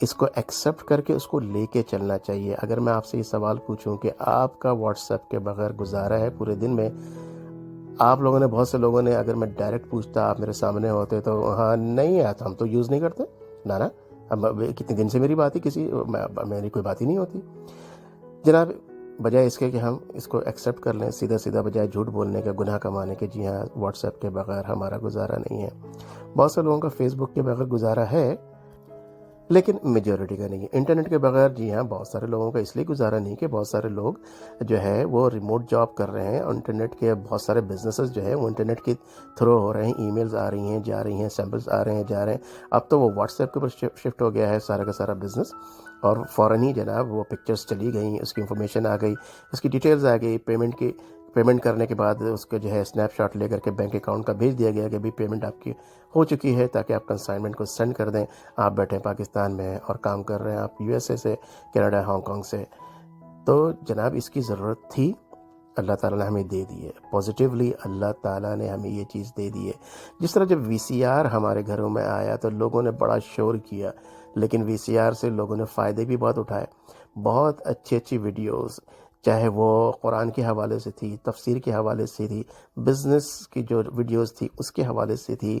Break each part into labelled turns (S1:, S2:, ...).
S1: اس کو ایکسیپٹ کر کے اس کو لے کے چلنا چاہیے. اگر میں آپ سے یہ سوال پوچھوں کہ آپ کا واٹس ایپ کے بغیر گزارا ہے پورے دن میں، آپ لوگوں نے، بہت سے لوگوں نے، اگر میں ڈائریکٹ پوچھتا، آپ میرے سامنے ہوتے تو ہاں نہیں آتا، ہم تو یوز نہیں کرتے. نا اب کتنے دن سے میری بات ہی میری کوئی بات ہی نہیں ہوتی. جناب، بجائے اس کے کہ ہم اس کو ایکسیپٹ کر لیں، سیدھا سیدھا بجائے جھوٹ بولنے کے، گناہ کمانے کے، جی ہاں واٹس ایپ کے بغیر ہمارا گزارا نہیں ہے. بہت سے لوگوں کا فیس بک کے بغیر گزارا ہے، لیکن میجورٹی کا نہیں ہے. انٹرنیٹ کے بغیر جی ہاں بہت سارے لوگوں کا اس لیے گزارا نہیں کہ بہت سارے لوگ جو ہے وہ ریموٹ جاب کر رہے ہیں، اور انٹرنیٹ کے بہت سارے بزنسز جو ہے وہ انٹرنیٹ کے تھرو ہو رہے ہیں. ای میلز آ رہی ہیں، جا رہی ہیں، سیمپلز آ رہے ہیں، جا رہے ہیں. اب تو وہ واٹس ایپ کے اوپر شفٹ ہو گیا ہے سارا کا سارا بزنس، اور فوراً ہی جناب وہ پکچرز چلی گئیں، اس کی انفارمیشن آ گئی، اس کی ڈیٹیلز آ گئی. پیمنٹ کرنے کے بعد اس کو جو ہے اسنیپ شاٹ لے کر کے بینک اکاؤنٹ کا بھیج دیا گیا کہ بھی پیمنٹ آپ کی ہو چکی ہے، تاکہ آپ کنسائنمنٹ کو سینڈ کر دیں. آپ بیٹھے پاکستان میں اور کام کر رہے ہیں، آپ یو ایس اے سے، کینیڈا، ہانگ کانگ سے. تو جناب اس کی ضرورت تھی، اللہ تعالیٰ نے ہمیں دے دی ہے. پازیٹیولی اللہ تعالیٰ نے ہمیں یہ چیز دے دی ہے. جس طرح جب وی سی آر ہمارے گھروں میں آیا تو لوگوں نے بڑا شور کیا، لیکن وی سی آر سے لوگوں نے فائدے بھی بہت اٹھائے. بہت اچھی ویڈیوز، چاہے وہ قرآن کے حوالے سے تھی، تفسیر کے حوالے سے تھی، بزنس کی جو ویڈیوز تھی اس کے حوالے سے تھی،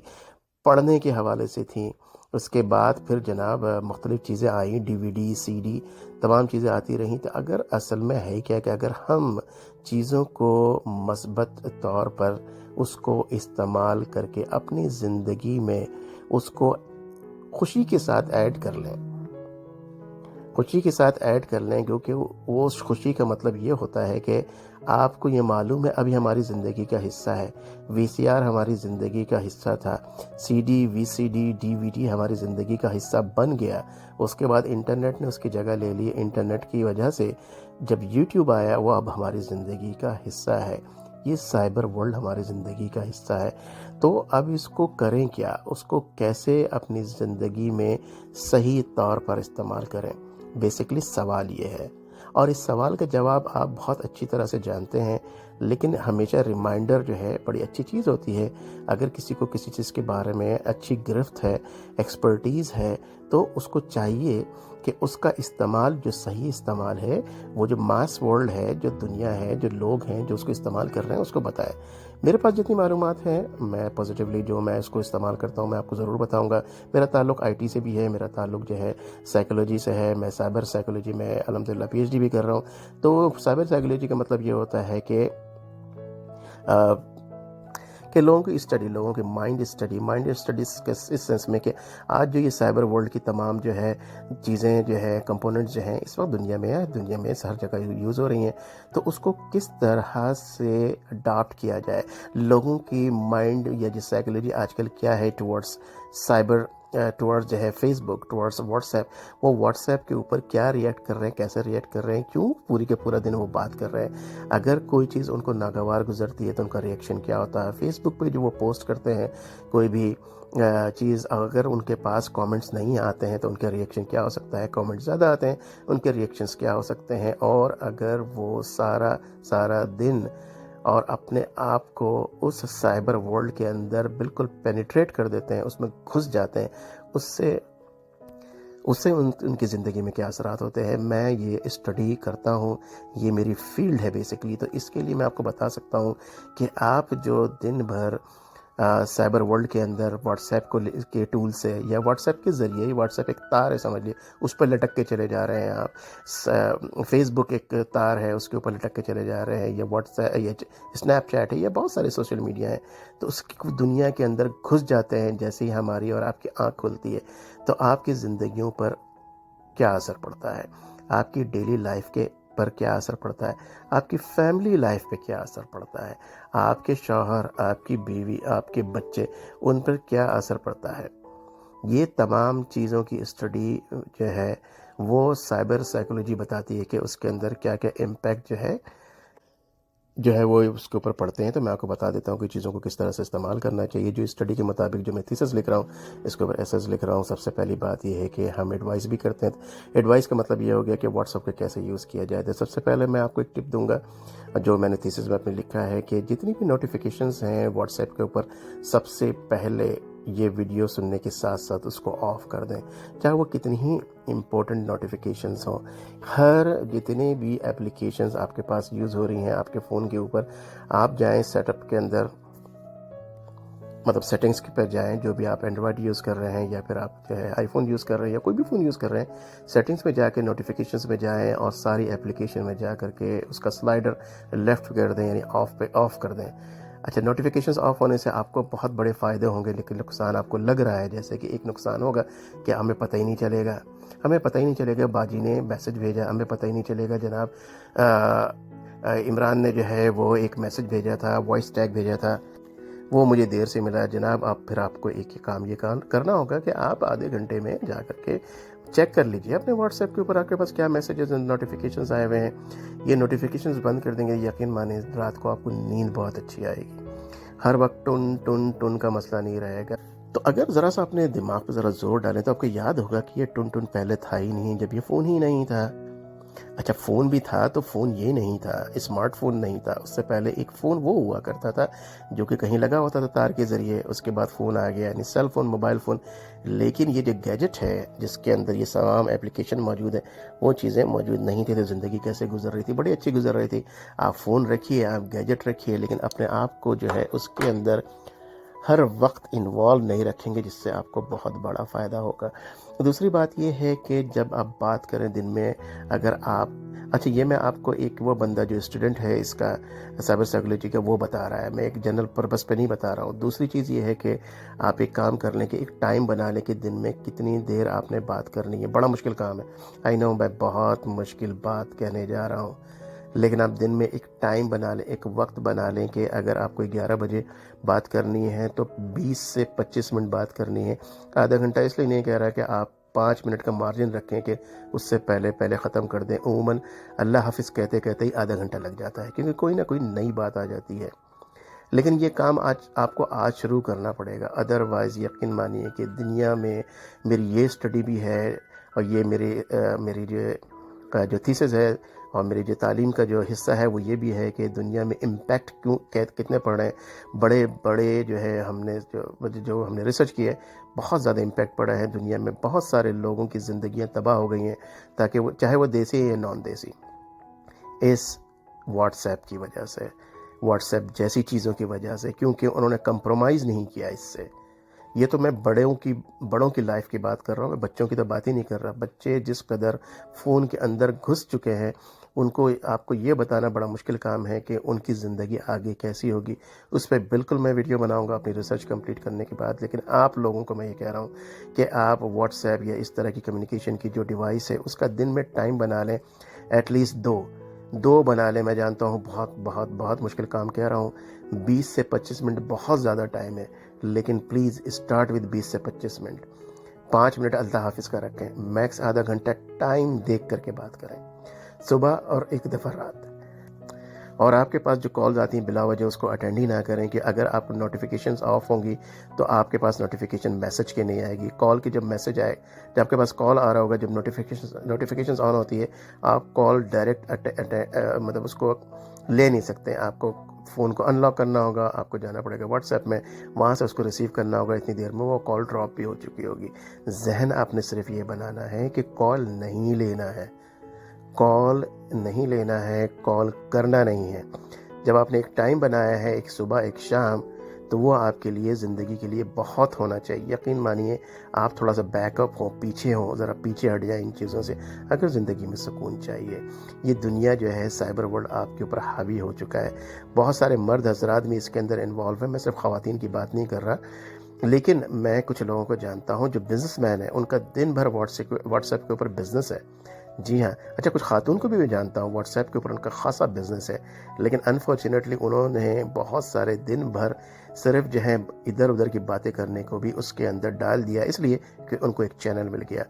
S1: پڑھنے کے حوالے سے تھیں. اس کے بعد پھر جناب مختلف چیزیں آئیں، ڈی وی ڈی، سی ڈی، تمام چیزیں آتی رہیں. تو اگر اصل میں ہے کیا کہ اگر ہم چیزوں کو مثبت طور پر اس کو استعمال کر کے اپنی زندگی میں اس کو خوشی کے ساتھ ایڈ کر لیں، کیونکہ وہ خوشی کا مطلب یہ ہوتا ہے کہ آپ کو یہ معلوم ہے ابھی ہماری زندگی کا حصہ ہے. وی سی آر ہماری زندگی کا حصہ تھا، سی ڈی، وی سی ڈی، ڈی وی ڈی ہماری زندگی کا حصہ بن گیا. اس کے بعد انٹرنیٹ نے اس کی جگہ لے لی. انٹرنیٹ کی وجہ سے جب یوٹیوب آیا، وہ اب ہماری زندگی کا حصہ ہے. یہ سائبر ورلڈ ہماری زندگی کا حصہ ہے. تو اب اس کو کریں کیا، اس کو کیسے اپنی زندگی میں صحیح طور پر استعمال کریں؟ بیسکلی سوال یہ ہے، اور اس سوال کا جواب آپ بہت اچھی طرح سے جانتے ہیں. لیکن ہمیشہ ریمائنڈر جو ہے بڑی اچھی چیز ہوتی ہے. اگر کسی کو کسی چیز کے بارے میں اچھی گرفت ہے، ایکسپرٹیز ہے، تو اس کو چاہیے کہ اس کا استعمال، جو صحیح استعمال ہے، وہ جو ماس ورلڈ ہے، جو دنیا ہے، جو لوگ ہیں جو اس کو استعمال کر رہے ہیں، اس کو بتائے. میرے پاس جتنی معلومات ہیں، میں پازیٹیولی جو میں اس کو استعمال کرتا ہوں میں آپ کو ضرور بتاؤں گا. میرا تعلق آئی ٹی سے بھی ہے، میرا تعلق جو ہے سائیکولوجی سے ہے. میں سائبر سائیکولوجی میں الحمدللہ پی ایچ ڈی بھی کر رہا ہوں. تو سائبر سائیکولوجی کا مطلب یہ ہوتا ہے کہ لوگوں کی اسٹڈی، لوگوں کے مائنڈ اسٹڈیز کے اس سینس میں کہ آج جو یہ سائبر ورلڈ کی تمام جو ہے چیزیں جو ہے کمپوننٹس جو ہیں اس وقت دنیا میں ہر جگہ یوز ہو رہی ہیں. تو اس کو کس طرح سے اڈاپٹ کیا جائے، لوگوں کی مائنڈ یا جو سائیکولوجی آج کل کیا ہے ٹورڈز سائبر، ٹورڈز جو ہے فیس بک، ٹورڈز واٹس ایپ، وہ واٹس ایپ کے اوپر کیا ریئیکٹ کر رہے ہیں، کیسے ریئیکٹ کر رہے ہیں، کیوں پوری کے پورا دن وہ بات کر رہے ہیں. اگر کوئی چیز ان کو ناگوار گزرتی ہے تو ان کا ریئیکشن کیا ہوتا ہے. فیس بک پہ جو وہ پوسٹ کرتے ہیں کوئی بھی چیز، اگر ان کے پاس کامنٹس نہیں آتے ہیں تو ان کا ریئیکشن کیا ہو سکتا ہے. کامنٹس زیادہ آتے ہیں، ان کے ریئیکشنز کیا ہو سکتے ہیں. اور اگر وہ سارا دن اور اپنے آپ کو اس سائبر ورلڈ کے اندر بالکل پینیٹریٹ کر دیتے ہیں، اس میں گھس جاتے ہیں، اس سے ان کی زندگی میں کیا اثرات ہوتے ہیں. میں یہ اسٹڈی کرتا ہوں، یہ میری فیلڈ ہے بیسکلی. تو اس کے لیے میں آپ کو بتا سکتا ہوں کہ آپ جو دن بھر سائبر ورلڈ کے اندر واٹس ایپ کے ٹول سے یا واٹس ایپ کے ذریعے، واٹس ایپ ایک تار ہے سمجھ لیے، اس پر لٹک کے چلے جا رہے ہیں آپ. فیس بک ایک تار ہے، اس کے اوپر لٹک کے چلے جا رہے ہیں، یا واٹس ایپ، یا اسنیپ چیٹ ہے، یا بہت سارے سوشل میڈیا ہیں. تو اس کی دنیا کے اندر گھس جاتے ہیں جیسے ہی ہماری اور آپ کی آنکھ کھلتی ہے. تو آپ کی زندگیوں پر کیا اثر پڑتا ہے، آپ کی ڈیلی لائف کے پر کیا اثر پڑتا ہے، آپ کی فیملی لائف پہ کیا اثر پڑتا ہے، آپ کے شوہر، آپ کی بیوی، آپ کے بچے، ان پر کیا اثر پڑتا ہے. یہ تمام چیزوں کی اسٹڈی جو ہے وہ سائبر سائیکولوجی بتاتی ہے کہ اس کے اندر کیا کیا امپیکٹ جو ہے وہ اس کے اوپر پڑتے ہیں. تو میں آپ کو بتا دیتا ہوں کہ چیزوں کو کس طرح سے استعمال کرنا چاہیے. جو اسٹڈی کے مطابق جو میں تھیسس لکھ رہا ہوں، اس کے اوپر ایسز لکھ رہا ہوں. سب سے پہلی بات یہ ہے کہ ہم ایڈوائز بھی کرتے ہیں. ایڈوائز کا مطلب یہ ہو گیا کہ واٹس ایپ کو کیسے یوز کیا جائے. تو سب سے پہلے میں آپ کو ایک ٹپ دوں گا جو میں نے تھیسس میں اپنے لکھا ہے کہ جتنی بھی نوٹیفیکیشنز ہیں واٹس ایپ کے اوپر، سب سے پہلے یہ ویڈیو سننے کے ساتھ ساتھ اس کو آف کر دیں، چاہے وہ کتنی ہی امپورٹنٹ نوٹیفیکیشنز ہوں۔ ہر جتنے بھی اپلیکیشنز آپ کے پاس یوز ہو رہی ہیں آپ کے فون کے اوپر، آپ جائیں سیٹ اپ کے اندر، مطلب سیٹنگز پہ جائیں، جو بھی آپ اینڈرائڈ یوز کر رہے ہیں یا پھر آپ جو ہے آئی فون یوز کر رہے ہیں یا کوئی بھی فون یوز کر رہے ہیں، سیٹنگز میں جا کے نوٹیفیکیشنز میں جائیں اور ساری اپلیکیشن میں جا کر کے اس کا سلائڈر لیفٹ کر دیں، یعنی آف پہ آف کر دیں۔ اچھا، نوٹیفیکیشنز آف ہونے سے آپ کو بہت بڑے فائدے ہوں گے، لیکن نقصان آپ کو لگ رہا ہے، جیسے کہ ایک نقصان ہوگا کہ ہمیں پتہ ہی نہیں چلے گا، باجی نے میسج بھیجا، ہمیں پتہ ہی نہیں چلے گا جناب عمران نے جو ہے وہ ایک میسج بھیجا تھا، وائس ٹیگ بھیجا تھا، وہ مجھے دیر سے ملا جناب۔ آپ کو ایک ہی کام کرنا ہوگا کہ آپ آدھے گھنٹے میں جا کر کے چیک کر لیجئے اپنے واٹس ایپ کے اوپر آپ کے پاس کیا میسیجز نوٹیفیکیشنز آئے ہوئے ہیں۔ یہ نوٹیفیکیشنز بند کر دیں گے، یقین مانیں رات کو آپ کو نیند بہت اچھی آئے گی، ہر وقت ٹن ٹن ٹن کا مسئلہ نہیں رہے گا۔ تو اگر ذرا سا اپنے دماغ پہ ذرا زور ڈالیں تو آپ کو یاد ہوگا کہ یہ ٹن ٹن پہلے تھا ہی نہیں، جب یہ فون ہی نہیں تھا۔ اچھا، فون بھی تھا تو فون یہ نہیں تھا، اسمارٹ فون نہیں تھا، اس سے پہلے ایک فون وہ ہوا کرتا تھا جو کہ کہیں لگا ہوتا تھا تار کے ذریعے، اس کے بعد فون آ گیا، یعنی سیل فون، موبائل فون۔ لیکن یہ جو گیجٹ ہے جس کے اندر یہ تمام اپلیکیشن موجود ہیں، وہ چیزیں موجود نہیں تھی، تو زندگی کیسے گزر رہی تھی؟ بڑی اچھی گزر رہی تھی۔ آپ فون رکھیے، آپ گیجٹ رکھیے، لیکن اپنے آپ کو جو ہے اس کے اندر ہر وقت انوالو نہیں رکھیں گے، جس سے آپ کو بہت بڑا فائدہ ہوگا۔ دوسری بات یہ ہے کہ جب آپ بات کریں دن میں، اگر آپ اچھا، یہ میں آپ کو ایک وہ بندہ جو اسٹوڈنٹ ہے اس کا سائبر سیکولوجی کا، وہ بتا رہا ہے، میں ایک جنرل پرپس پہ نہیں بتا رہا ہوں۔ دوسری چیز یہ ہے کہ آپ ایک کام کر لیں کہ ایک ٹائم بنا لیں کہ دن میں کتنی دیر آپ نے بات کرنی ہے۔ بڑا مشکل کام ہے، آئی نو، میں بہت مشکل بات کہنے جا رہا ہوں، لیکن آپ دن میں ایک ٹائم بنا لیں، ایک وقت بنا لیں کہ اگر آپ کو 11 بجے بات کرنی ہے تو 20 سے 25 منٹ بات کرنی ہے۔ آدھا گھنٹہ اس لیے نہیں کہہ رہا کہ آپ 5 منٹ کا مارجن رکھیں کہ اس سے پہلے ختم کر دیں۔ عموماً اللہ حافظ کہتے کہتے ہی آدھا گھنٹہ لگ جاتا ہے، کیونکہ کوئی نہ کوئی نئی بات آ جاتی ہے۔ لیکن یہ کام آپ کو آج شروع کرنا پڑے گا، ادروائز یقین مانیے کہ دنیا میں میری یہ اسٹڈی بھی ہے، اور یہ میری جو تھیسس ہے اور میری جو تعلیم کا جو حصہ ہے وہ یہ بھی ہے کہ دنیا میں امپیکٹ کتنے پڑ رہے ہیں، بڑے بڑے جو ہے ہم نے ریسرچ کی ہے، بہت زیادہ امپیکٹ پڑا ہے دنیا میں، بہت سارے لوگوں کی زندگیاں تباہ ہو گئی ہیں، تاکہ وہ چاہے وہ دیسی یا نان دیسی، اس واٹس ایپ کی وجہ سے، واٹس ایپ جیسی چیزوں کی وجہ سے، کیونکہ انہوں نے کمپرومائز نہیں کیا اس سے۔ یہ تو میں بڑوں کی لائف کی بات کر رہا ہوں، میں بچوں کی تو بات ہی نہیں کر رہا۔ بچے جس قدر فون کے اندر گھس چکے ہیں، آپ کو یہ بتانا بڑا مشکل کام ہے کہ ان کی زندگی آگے کیسی ہوگی۔ اس پہ بالکل میں ویڈیو بناؤں گا اپنی ریسرچ کمپلیٹ کرنے کے بعد، لیکن آپ لوگوں کو میں یہ کہہ رہا ہوں کہ آپ واٹس ایپ یا اس طرح کی کمیونیکیشن کی جو ڈیوائس ہے اس کا دن میں ٹائم بنا لیں، ایٹ لیسٹ دو بنا لیں۔ میں جانتا ہوں بہت بہت بہت مشکل کام کہہ رہا ہوں، 20 سے 25 منٹ بہت زیادہ ٹائم ہے، لیکن پلیز اسٹارٹ ود 20 سے 25 منٹ۔ 5 منٹ اللہ حافظ کا رکھیں، میکس آدھا گھنٹہ ٹائم دیکھ کر کے بات کریں، صبح اور ایک دفعہ رات۔ اور آپ کے پاس جو کالز آتی ہیں بلا وجہ اس کو اٹینڈ ہی نہ کریں، کہ اگر آپ کو نوٹیفیکیشنز آف ہوں گی تو آپ کے پاس نوٹیفیکیشن میسج کے نہیں آئے گی۔ کال کی جب میسج آئے، جب آپ کے پاس کال آ رہا ہوگا، جب نوٹیفیکیشنز آن ہوتی ہے، آپ کال ڈائریکٹ مطلب اس کو لے نہیں سکتے، آپ کو فون کو ان لاک کرنا ہوگا، آپ کو جانا پڑے گا واٹس ایپ میں، وہاں سے اس کو ریسیو کرنا ہوگا، اتنی دیر میں وہ کال ڈراپ بھی ہو چکی ہوگی۔ ذہن آپ نے صرف یہ بنانا ہے کہ کال نہیں لینا ہے، کال نہیں لینا ہے، کال کرنا نہیں ہے۔ جب آپ نے ایک ٹائم بنایا ہے، ایک صبح ایک شام، تو وہ آپ کے لیے زندگی کے لیے بہت ہونا چاہیے۔ یقین مانیے آپ تھوڑا سا بیک اپ ہو، پیچھے ہوں، ذرا پیچھے ہٹ جائیں ان چیزوں سے، اگر زندگی میں سکون چاہیے۔ یہ دنیا جو ہے سائبر ورلڈ آپ کے اوپر حاوی ہو چکا ہے، بہت سارے مرد حضرات بھی اس کے اندر انوالو ہیں، میں صرف خواتین کی بات نہیں کر رہا، لیکن میں کچھ لوگوں کو جانتا ہوں جو بزنس مین ہیں، ان کا دن بھر واٹس ایپ کے اوپر بزنس ہے۔ جی ہاں، اچھا، کچھ خاتون کو بھی میں جانتا ہوں واٹس ایپ کے اوپر ان کا خاصا بزنس ہے، لیکن انفارچونیٹلی انہوں نے بہت سارے دن بھر صرف جو ہے ادھر ادھر کی باتیں کرنے کو بھی اس کے اندر ڈال دیا، اس لیے کہ ان کو ایک چینل مل گیا۔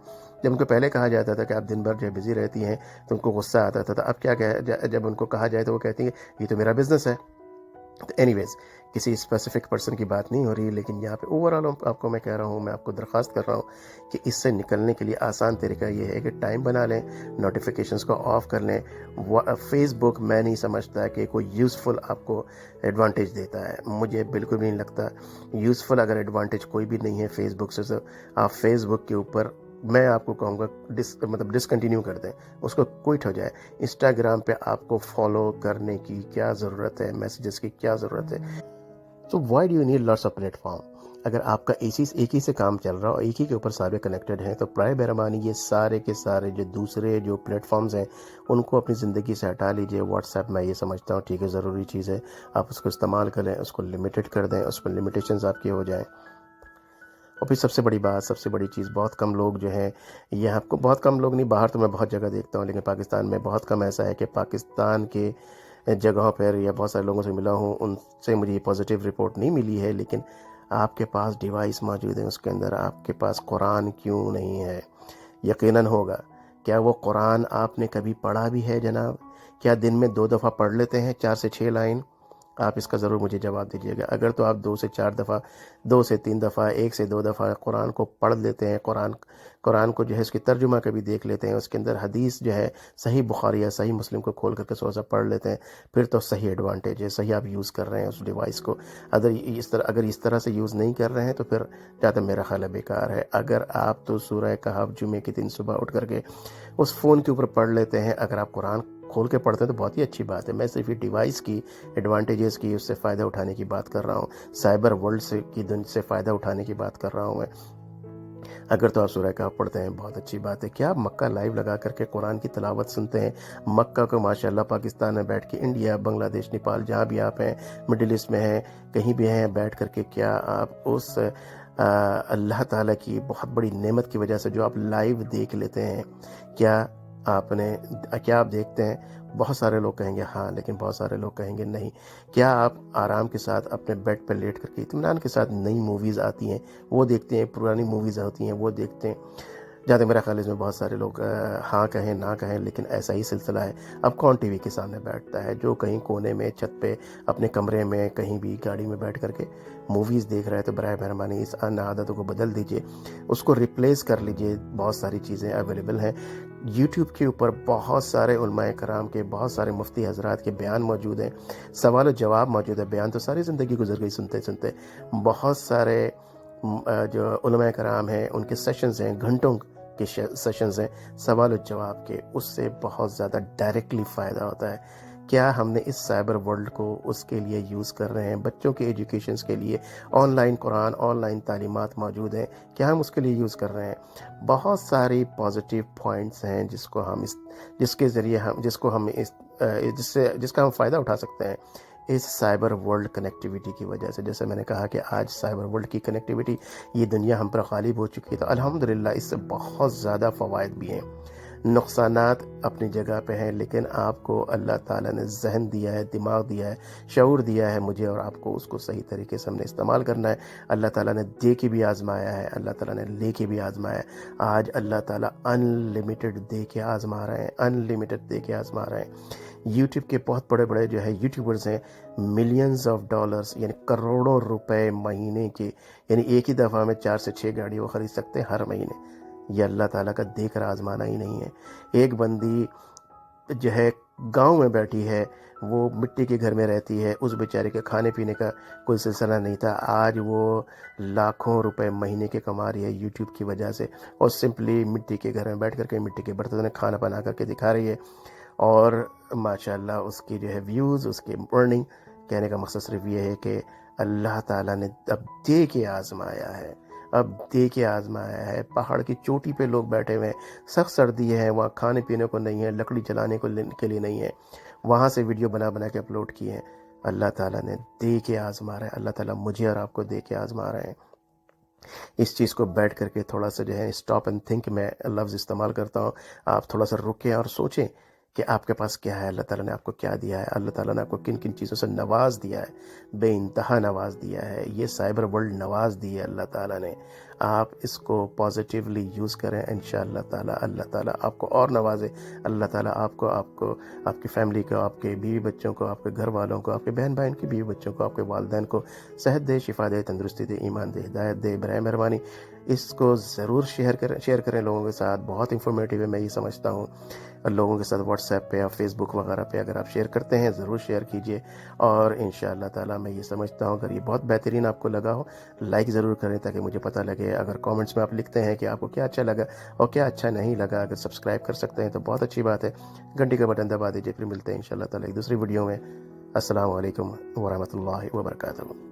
S1: جب ان کو پہلے کہا جاتا تھا کہ آپ دن بھر جو ہے بزی رہتی ہیں تو ان کو غصہ آتا تھا، اب کیا جب ان کو کہا جائے تو وہ کہتی ہیں یہ تو میرا بزنس ہے، تو اینی ویز کسی اسپیسیفک پرسن کی بات نہیں ہو رہی، لیکن یہاں پہ اوور آل آپ کو میں کہہ رہا ہوں، میں آپ کو درخواست کر رہا ہوں کہ اس سے نکلنے کے لیے آسان طریقہ یہ ہے کہ ٹائم بنا لیں، نوٹیفیکیشنز کو آف کر لیں۔ فیس بک میں نہیں سمجھتا کہ کوئی یوزفل آپ کو ایڈوانٹیج دیتا ہے، مجھے بالکل بھی نہیں لگتا یوزفل اگر ایڈوانٹیج کوئی بھی نہیں ہے فیس بک سے، آپ فیس بک کے اوپر میں آپ کو کہوں گا ڈسکنٹینیو کر دیں، اس کو کوئٹ ہو جائے۔ انسٹاگرام پہ آپ کو فالو کرنے کی کیا ضرورت ہے، میسیجز کی کیا ضرورت ہے؟ تو why do you need lots of plate form? اگر آپ کا ایک ہی سے کام چل رہا اور ایک ہی کے اوپر سارے کنیکٹڈ ہیں، تو برائے مہربانی یہ سارے کے سارے جو دوسرے جو پلیٹ فارمز ہیں ان کو اپنی زندگی سے ہٹا لیجئے۔ واٹس ایپ میں یہ سمجھتا ہوں ٹھیک ہے، ضروری چیز ہے، آپ اس کو استعمال کریں، اس کو لمیٹڈ کر دیں، اس پر لمیٹیشنز آپ کی ہو جائیں۔ اور پھر سب سے بڑی بات، سب سے بڑی چیز، بہت کم لوگ جو ہیں، یہ آپ کو بہت کم لوگ نہیں، باہر تو میں بہت جگہ دیکھتا ہوں، لیکن پاکستان میں بہت کم ایسا ہے کہ پاکستان کے جگہوں پر یا بہت سارے لوگوں سے ملا ہوں، ان سے مجھے یہ پازیٹیو رپورٹ نہیں ملی ہے، لیکن آپ کے پاس ڈیوائس موجود ہے، اس کے اندر آپ کے پاس قرآن کیوں نہیں ہے؟ یقیناً ہوگا۔ کیا وہ قرآن آپ نے کبھی پڑھا بھی ہے جناب؟ کیا دن میں 2 دفعہ پڑھ لیتے ہیں 4 سے 6 لائن؟ آپ اس کا ضرور مجھے جواب دیجیے گا۔ اگر تو آپ 2 سے 4 دفعہ، 2 سے 3 دفعہ، 1 سے 2 دفعہ قرآن کو پڑھ لیتے ہیں، قرآن کو جو ہے اس کی ترجمہ کبھی دیکھ لیتے ہیں، اس کے اندر حدیث جو ہے صحیح بخاری یا صحیح مسلم کو کھول کر کے سوچا پڑھ لیتے ہیں، پھر تو صحیح ایڈوانٹیج ہے، صحیح آپ یوز کر رہے ہیں اس ڈیوائس کو۔ اگر اس طرح سے یوز نہیں کر رہے ہیں تو پھر جہاں تک میرا خیال ہے بیکار ہے۔ اگر آپ تو سورہ کہف جمعے کے دن صبح اٹھ کر کے اس فون کے اوپر پڑھ لیتے ہیں، اگر آپ قرآن کھول کے پڑھتے ہیں تو بہت ہی اچھی بات ہے۔ میں صرف یہ ڈیوائس کی ایڈوانٹیجز کی، اس سے فائدہ اٹھانے کی بات کر رہا ہوں، سائبر ورلڈ سے فائدہ اٹھانے کی بات کر رہا ہوں میں۔ اگر تو آپ سورہ کہف پڑھتے ہیں بہت اچھی بات ہے۔ کیا آپ مکہ لائیو لگا کر کے قرآن کی تلاوت سنتے ہیں؟ مکہ کو ماشاءاللہ پاکستان میں بیٹھ کے، انڈیا، بنگلہ دیش، نیپال، جہاں بھی آپ ہیں، مڈل ایسٹ میں ہیں، کہیں بھی ہیں، بیٹھ کر کے کیا آپ اس اللہ تعالیٰ کی بہت بڑی نعمت کی وجہ سے جو آپ لائیو دیکھ لیتے ہیں، کیا آپ دیکھتے ہیں؟ بہت سارے لوگ کہیں گے ہاں، لیکن بہت سارے لوگ کہیں گے نہیں۔ کیا آپ آرام کے ساتھ اپنے بیڈ پہ لیٹ کر کے اطمینان کے ساتھ نئی موویز آتی ہیں وہ دیکھتے ہیں، پرانی موویز ہوتی ہیں وہ دیکھتے ہیں؟ جہاں تک میرا خیال ہے اس میں بہت سارے لوگ ہاں کہیں نہ کہیں، لیکن ایسا ہی سلسلہ ہے۔ اب کون ٹی وی کے سامنے بیٹھتا ہے؟ جو کہیں کونے میں، چھت پہ، اپنے کمرے میں، کہیں بھی گاڑی میں بیٹھ کر کے موویز دیکھ رہا ہے، تو برائے مہربانی اس ان عادتوں کو بدل دیجئے، اس کو ریپلیس کر لیجئے۔ بہت ساری چیزیں اویلیبل ہیں یوٹیوب کے اوپر، بہت سارے علماء کرام کے، بہت سارے مفتی حضرات کے بیان موجود ہیں، سوال و جواب موجود ہے۔ بیان تو ساری زندگی گزر گئی سنتے سنتے، بہت سارے جو علماء کرام ہیں ان کے سیشنز ہیں، گھنٹوں کے سیشنز ہیں سوال و جواب کے، اس سے بہت زیادہ ڈائریکٹلی فائدہ ہوتا ہے۔ کیا ہم نے اس سائبر ورلڈ کو اس کے لیے یوز کر رہے ہیں؟ بچوں کے ایجوکیشنز کے لیے on line Quran, on line تعلیمات موجود ہیں، کیا ہم اس کے لیے یوز کر رہے ہیں؟ بہت ساری پازیٹیو پوائنٹس ہیں جس کے ذریعے جس کا ہم فائدہ اٹھا سکتے ہیں اس سائبر ورلڈ کنیکٹیوٹی کی وجہ سے۔ جیسے میں نے کہا کہ آج سائبر ورلڈ کی کنیکٹیوٹی، یہ دنیا ہم پر غالب ہو چکی ہے، تو الحمدللہ اس سے بہت زیادہ فوائد بھی ہیں، نقصانات اپنی جگہ پہ ہیں، لیکن آپ کو اللہ تعالیٰ نے ذہن دیا ہے، دماغ دیا ہے، شعور دیا ہے، مجھے اور آپ کو، اس کو صحیح طریقے سے ہم نے استعمال کرنا ہے۔ اللہ تعالیٰ نے دے کے بھی آزمایا ہے، اللہ تعالیٰ نے لے کے بھی آزمایا ہے۔ آج اللہ تعالیٰ ان لمیٹڈ دے کے آزما رہے ہیں، ان لمیٹڈ دے کے آزما رہے ہیں۔ یوٹیوب کے بہت بڑے بڑے جو ہے یوٹیوبرز ہیں، ملینز آف ڈالرز یعنی کروڑوں روپے مہینے کے، یعنی ایک ہی دفعہ میں 4 سے 6 گاڑی وہ خرید سکتے ہیں ہر مہینے۔ یہ اللہ تعالیٰ کا دیکھ کر آزمانا ہی نہیں ہے۔ ایک بندی جو ہے گاؤں میں بیٹھی ہے، وہ مٹی کے گھر میں رہتی ہے، اس بیچارے کے کھانے پینے کا کوئی سلسلہ نہیں تھا، آج وہ لاکھوں روپے مہینے کے کما رہی ہے یوٹیوب کی وجہ سے، اور سمپلی مٹی کے گھر میں بیٹھ کر کے مٹی کے برتن میں کھانا بنا کر کے دکھا رہی ہے، اور ماشاءاللہ اس کی جو ہے ویوز، اس کی ارننگ۔ کہنے کا مقصد صرف یہ ہے کہ اللہ تعالیٰ نے اب دے کے آزمایا ہے، اب دے کے آزمایا ہے۔ پہاڑ کی چوٹی پہ لوگ بیٹھے ہوئے ہیں، سخت سردی ہے، وہاں کھانے پینے کو نہیں ہے، لکڑی جلانے کے لیے نہیں ہے، وہاں سے ویڈیو بنا کے اپلوڈ کیے ہیں۔ اللہ تعالیٰ نے دے کے آزما رہا ہے، اللہ تعالیٰ مجھے اور آپ کو دے کے آزما رہے ہیں۔ اس چیز کو بیٹھ کر کے تھوڑا سا جو ہے اسٹاپ اینڈ تھنک میں لفظ استعمال کرتا ہوں، آپ تھوڑا سا رکیں اور سوچیں کہ آپ کے پاس کیا ہے، اللہ تعالیٰ نے آپ کو کیا دیا ہے، اللہ تعالیٰ نے آپ کو کن کن چیزوں سے نواز دیا ہے، بے انتہا نواز دیا ہے۔ یہ سائبر ورلڈ نواز دی ہے اللہ تعالیٰ نے آپ اس کو پازیٹیولی یوز کریں، انشاءاللہ تعالی اللہ تعالیٰ آپ کو اور نوازے، اللہ تعالیٰ آپ کو آپ کی فیملی کو، آپ کے بیوی بچوں کو، آپ کے گھر والوں کو، آپ کے بہن بھائن کی بیوی بچوں کو، آپ کے والدین کو صحت دے، شفا دے، تندرستی دے، ایمان دے، ہدایت دے۔ برائے مہربانی اس کو ضرور شیئر کریں لوگوں کے ساتھ، بہت انفارمیٹیو ہے، میں یہ سمجھتا ہوں۔ لوگوں کے ساتھ واٹس ایپ پہ یا فیس بک وغیرہ پہ اگر آپ شیئر کرتے ہیں ضرور شیئر کیجیے، اور انشاءاللہ تعالیٰ میں یہ سمجھتا ہوں اگر یہ بہت بہترین آپ کو لگا ہو لائک ضرور کریں تاکہ مجھے پتہ لگے۔ اگر کامنٹس میں آپ لکھتے ہیں کہ آپ کو کیا اچھا لگا اور کیا اچھا نہیں لگا، اگر سبسکرائب کر سکتے ہیں تو بہت اچھی بات ہے، گھنٹی کا بٹن دبا دیجیے۔ پھر ملتے ہیں انشاءاللہ تعالیٰ ایک دوسری ویڈیو میں۔ السلام علیکم ورحمۃ اللہ وبرکاتہ۔